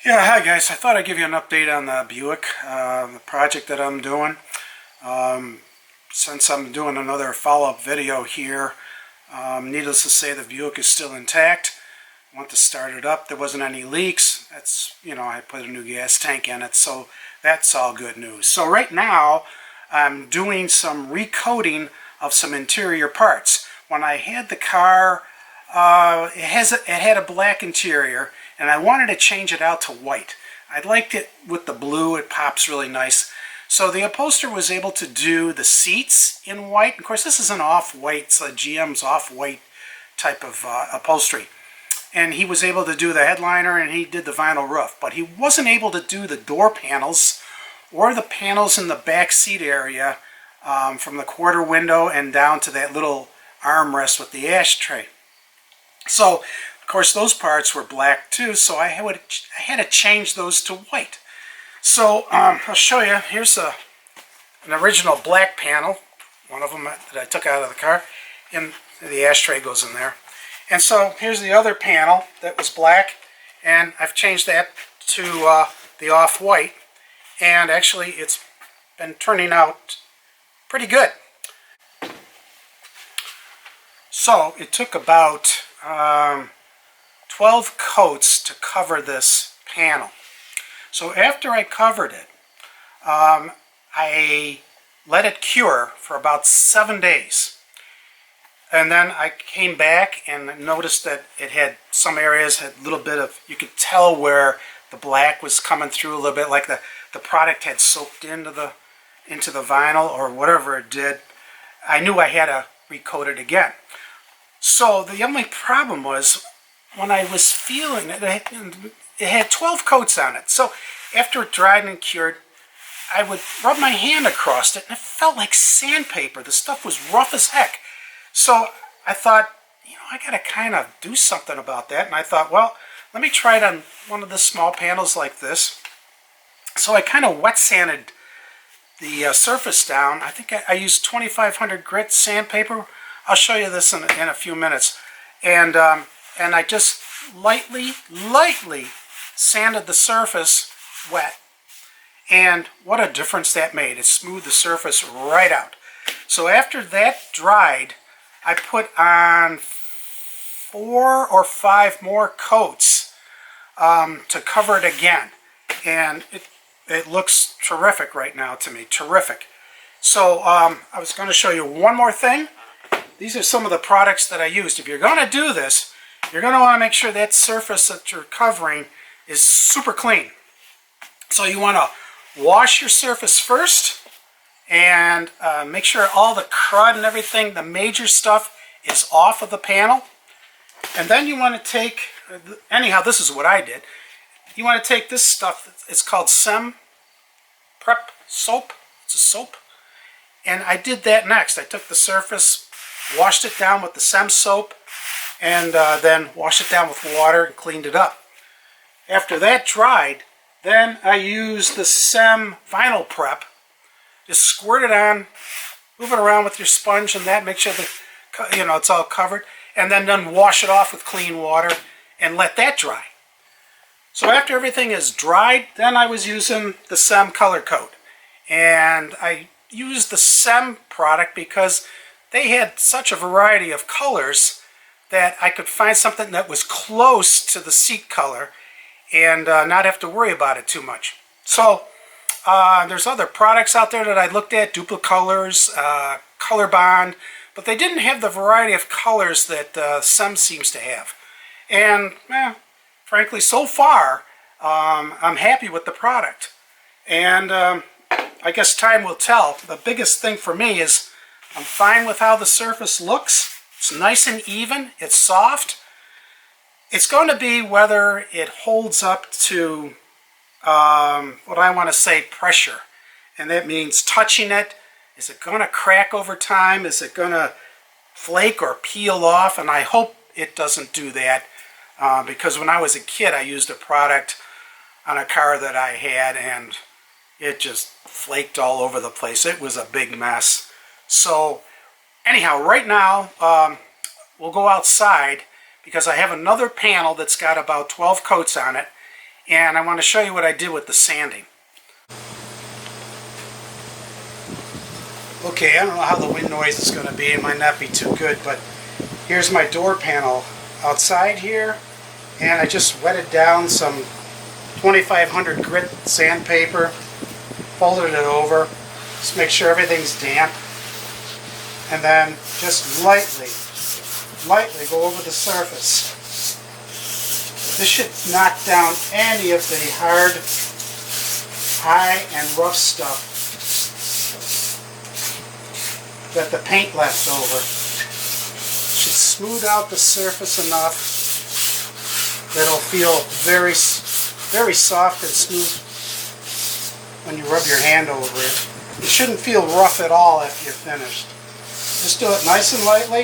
Yeah, hi guys. I thought I'd give you an update on the Buick, the project that I'm doing. Um, since I'm doing another follow-up video here, needless to say, the Buick is still intact. I want to start it up. There wasn't any leaks. I put a new gas tank in it, so that's all good news. So right now, I'm doing some recoating of some interior parts. When I had the car, it had a black interior, and I wanted to change it out to white. I liked it with the blue. It pops really nice. So the upholsterer was able to do the seats in white. Of course, this is an off-white, it's a GM's off-white type of upholstery. And he was able to do the headliner, and he did the vinyl roof. But he wasn't able to do the door panels or the panels in the back seat area, from the quarter window and down to that little armrest with the ashtray. So, of course, those parts were black too, so I had to change those to white. So, I'll show you. Here's an original black panel, one of them that I took out of the car, and the ashtray goes in there. And so, here's the other panel that was black, and I've changed that to the off-white, and actually it's been turning out pretty good. So, it took about 12 coats to cover this panel. So after I covered it, I let it cure for about 7 days. And then I came back and noticed that it had some areas, had a little bit of, you could tell where the black was coming through a little bit, like the product had soaked into the vinyl or whatever it did. I knew I had to recoat it again. So the only problem was when I was feeling it, it had 12 coats on it. So after it dried and cured, I would rub my hand across it, and it felt like sandpaper. The stuff was rough as heck. So I thought, I got to kind of do something about that. And I thought, well, let me try it on one of the small panels like this. So I kind of wet sanded the surface down. I think I used 2500 grit sandpaper. I'll show you this in a few minutes. And I just lightly sanded the surface wet. And what a difference that made. It smoothed the surface right out. So after that dried, I put on 4 or 5 more coats to cover it again. And it looks terrific right now to me. Terrific. So I was going to show you one more thing. These are some of the products that I used. If you're going to do this, you're going to want to make sure that surface that you're covering is super clean. So you want to wash your surface first and make sure all the crud and everything, the major stuff, is off of the panel. And then you want to take, anyhow, this is what I did. You want to take this stuff, it's called SEM Prep Soap. It's a soap. And I did that next. I took the surface, washed it down with the SEM soap, and then washed it down with water and cleaned it up. After that dried, then I used the SEM vinyl prep. Just squirt it on, move it around with your sponge and that, make sure that it's all covered, and then wash it off with clean water and let that dry. So after everything is dried, then I was using the SEM color coat. And I used the SEM product because they had such a variety of colors that I could find something that was close to the seat color and not have to worry about it too much. So there's other products out there that I looked at, Duplicolors, Color Bond, but they didn't have the variety of colors that SEM seems to have. And frankly, so far, I'm happy with the product. And I guess time will tell. The biggest thing for me is I'm fine with how the surface looks. It's nice and even. It's soft. It's going to be whether it holds up to what I want to say, pressure. And that means touching it. Is it going to crack over time? Is it going to flake or peel off? And I hope it doesn't do that. Because when I was a kid, I used a product on a car that I had, and it just flaked all over the place. It was a big mess. So anyhow, right now, we'll go outside because I have another panel that's got about 12 coats on it. And I want to show you what I did with the sanding. Okay, I don't know how the wind noise is going to be. It might not be too good, but here's my door panel outside here, and I just wetted down some 2500 grit sandpaper, folded it over, just make sure everything's damp, and then just lightly go over the surface. This should knock down any of the hard, high, and rough stuff that the paint left over. Should smooth out the surface enough that it'll feel very soft and smooth when you rub your hand over it. It shouldn't feel rough at all after you're finished. Just do it nice and lightly.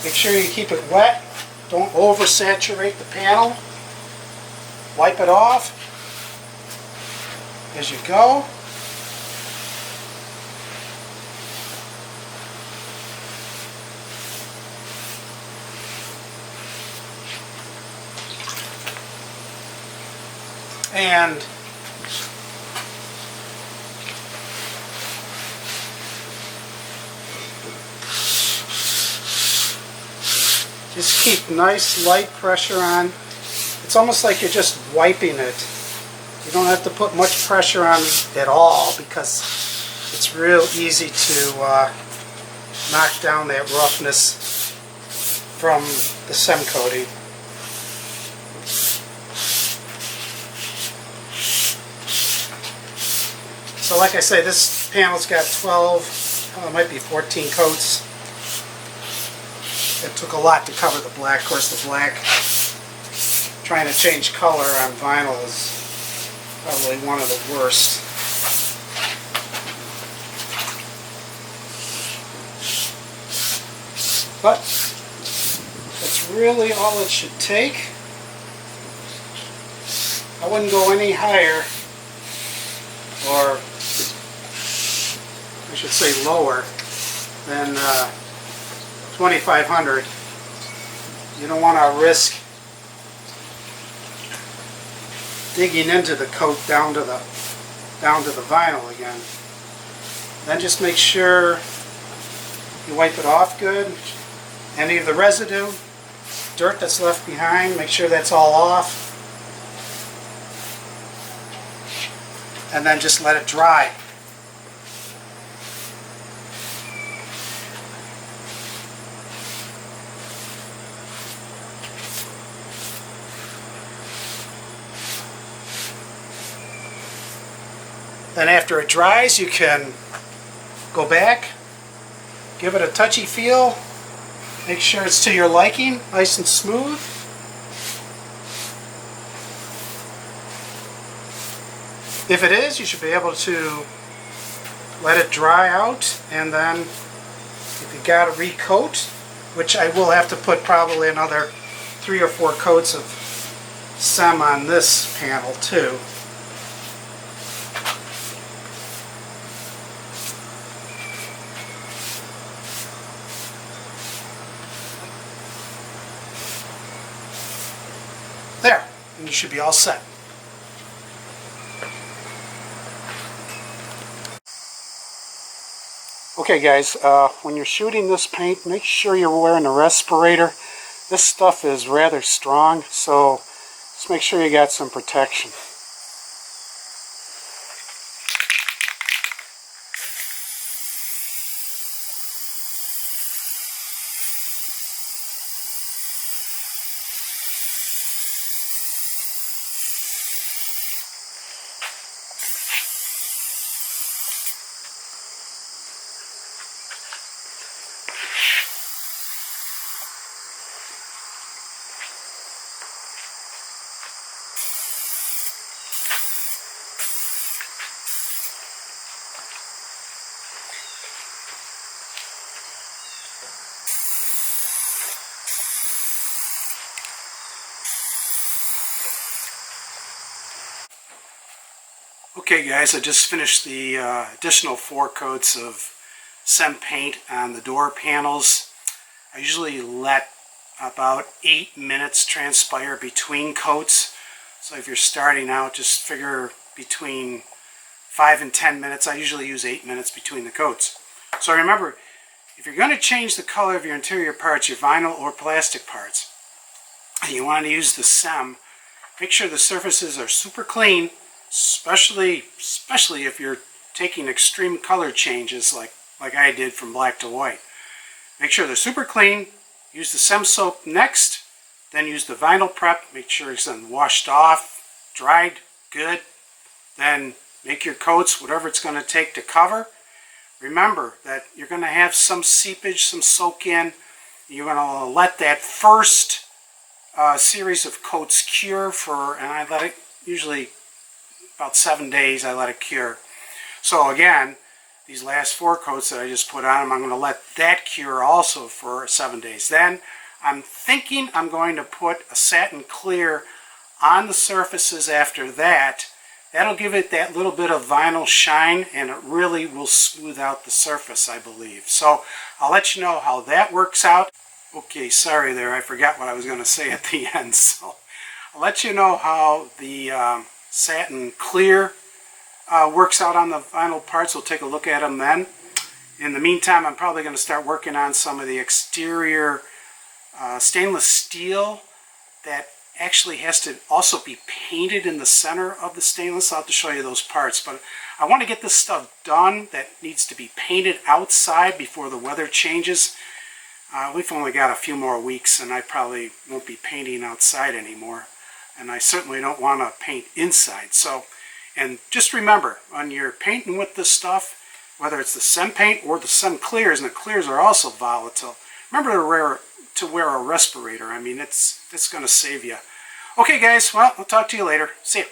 Make sure you keep it wet. Don't oversaturate the panel. Wipe it off as you go. And just keep nice light pressure on. It's almost like you're just wiping it. You don't have to put much pressure on at all because it's real easy to knock down that roughness from the SEM coating. So like I say, this panel's got 12, it might be 14 coats. It took a lot to cover the black. Of course, the black, trying to change color on vinyl is probably one of the worst. But that's really all it should take. I wouldn't go any higher, or I should say lower, than 2500. You don't want to risk digging into the coat down to the vinyl again. Then just make sure you wipe it off good. Any of the residue, dirt that's left behind, make sure that's all off. And then just let it dry. Then after it dries, you can go back, give it a touchy feel, make sure it's to your liking, nice and smooth. If it is, you should be able to let it dry out, and then if you got to recoat, which I will have to put probably another 3 or 4 coats of SEM on this panel too. There, and you should be all set. Okay guys, when you're shooting this paint, make sure you're wearing a respirator. This stuff is rather strong, so just make sure you got some protection. Okay guys, I just finished the additional 4 coats of SEM paint on the door panels. I usually let about 8 minutes transpire between coats So if you're starting out, just figure between 5 and 10 minutes. I usually use 8 minutes between the coats. So remember, if you're going to change the color of your interior parts, your vinyl or plastic parts, and you want to use the SEM, make sure the surfaces are super clean, especially if you're taking extreme color changes like I did from black to white. Make sure they're super clean. Use the SEM soap next, then use the vinyl prep. Make sure it's washed off, dried good. Then make your coats, whatever it's going to take to cover. Remember that you're going to have some seepage, some soak in. You're going to let that first series of coats cure and I let it, usually about 7 days, I let it cure. So again, these last 4 coats that I just put on them, I'm going to let that cure also for 7 days. Then I'm thinking I'm going to put a satin clear on the surfaces after that. That'll give it that little bit of vinyl shine, and it really will smooth out the surface, I believe. So I'll let you know how that works out. Okay, sorry there, I forgot what I was going to say at the end. So I'll let you know how the satin clear works out on the vinyl parts. We'll take a look at them then. In the meantime, I'm probably going to start working on some of the exterior stainless steel that actually has to also be painted in the center of the stainless. I'll have to show you those parts, but I want to get this stuff done that needs to be painted outside before the weather changes. We've only got a few more weeks, and I probably won't be painting outside anymore, and I certainly don't want to paint inside. So, and just remember, when you're painting with this stuff, whether it's the SEM paint or the SEM clears, and the clears are also volatile, remember to wear a respirator. I mean, it's going to save you. Okay, guys, well, I'll talk to you later. See you.